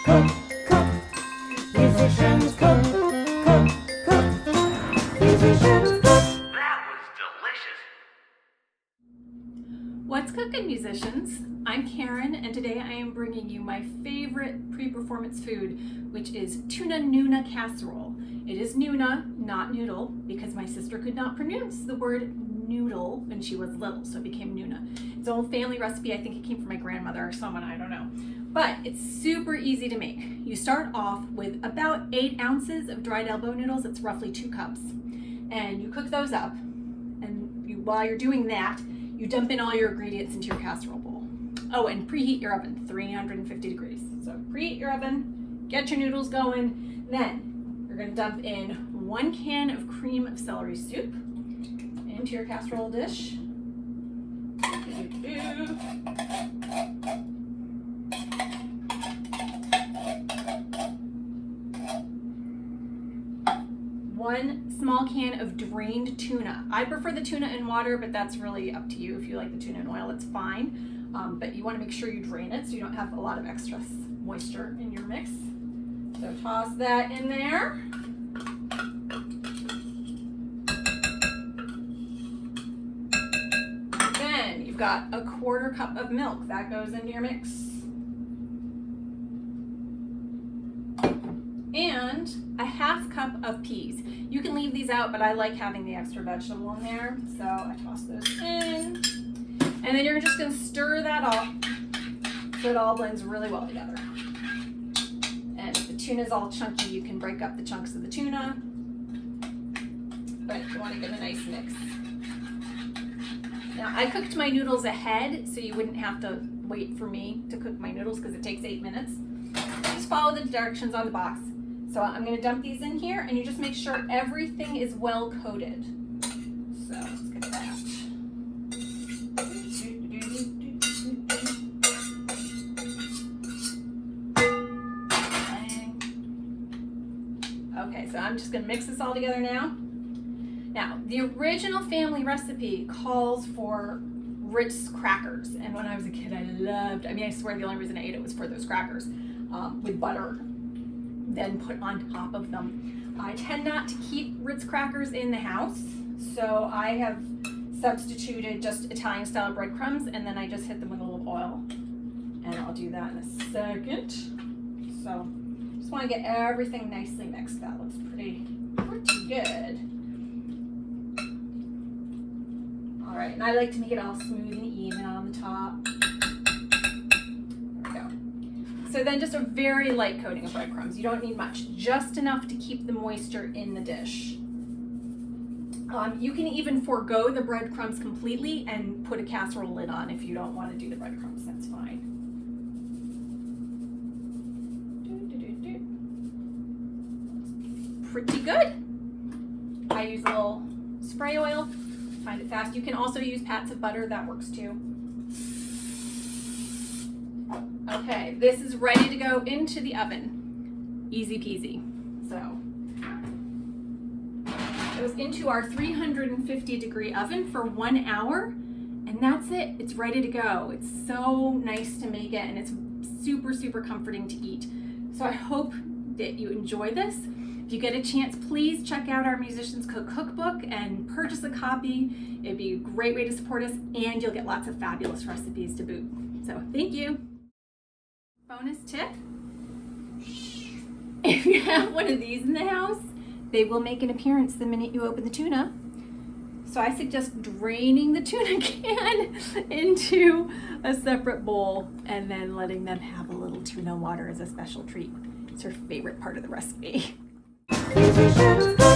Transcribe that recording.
cook, cook. Musicians cook, cook, cook. Musicians cook. That was delicious. What's cooking, musicians? I'm Karen, and today I am bringing you my favorite pre-performance food, which is Tuna Nuna casserole. It is Nuna, not noodle, because my sister could not pronounce the word noodle when she was little, so it became Nuna. It's an old family recipe. I think it came from my grandmother or someone, I don't know. But it's super easy to make. You start off with about 8 ounces of dried elbow noodles. It's roughly 2 cups. And you cook those up. And while you're doing that, you dump in all your ingredients into your casserole bowl. Oh, and preheat your oven, 350 degrees. So preheat your oven, get your noodles going. Then you're gonna dump in 1 can of cream of celery soup into your casserole dish. One small can of drained tuna. I prefer the tuna in water, but that's really up to you. If you like the tuna in oil, it's fine. But you want to make sure you drain it so you don't have a lot of extra moisture in your mix. So toss that in there. Then you've got a 1/4 cup of milk. That goes into your mix. And a 1/2 cup of peas. You can leave these out, but I like having the extra vegetable in there. So I toss those in. And then you're just gonna stir that up so it all blends really well together. And if the tuna's all chunky, you can break up the chunks of the tuna. But you wanna get a nice mix. Now I cooked my noodles ahead, so you wouldn't have to wait for me to cook my noodles because it takes 8 minutes. Just follow the directions on the box. So I'm gonna dump these in here, and you just make sure everything is well coated. So let's get that. Okay, so I'm just gonna mix this all together now. Now, the original family recipe calls for Ritz crackers, and when I was a kid, I swear the only reason I ate it was for those crackers with butter then put on top of them. I tend not to keep Ritz crackers in the house, so I have substituted just Italian style breadcrumbs, and then I just hit them with a little oil, and I'll do that in a second. So just want to get everything nicely mixed. That looks pretty good. All right, and I like to make it all smooth and even on the top. So then just a very light coating of breadcrumbs. You don't need much, just enough to keep the moisture in the dish. You can even forego the breadcrumbs completely and put a casserole lid on if you don't want to do the breadcrumbs, that's fine. Pretty good. I use a little spray oil, find it fast. You can also use pats of butter, that works too. Okay, this is ready to go into the oven. Easy peasy. So, it goes into our 350 degree oven for 1 hour, and that's it. It's ready to go. It's so nice to make it, and it's super, super comforting to eat. So I hope that you enjoy this. If you get a chance, please check out our Musicians Cook cookbook and purchase a copy. It'd be a great way to support us, and you'll get lots of fabulous recipes to boot. So thank you. Bonus tip, if you have one of these in the house, they will make an appearance the minute you open the tuna. So I suggest draining the tuna can into a separate bowl and then letting them have a little tuna water as a special treat. It's her favorite part of the recipe. Musicians cook.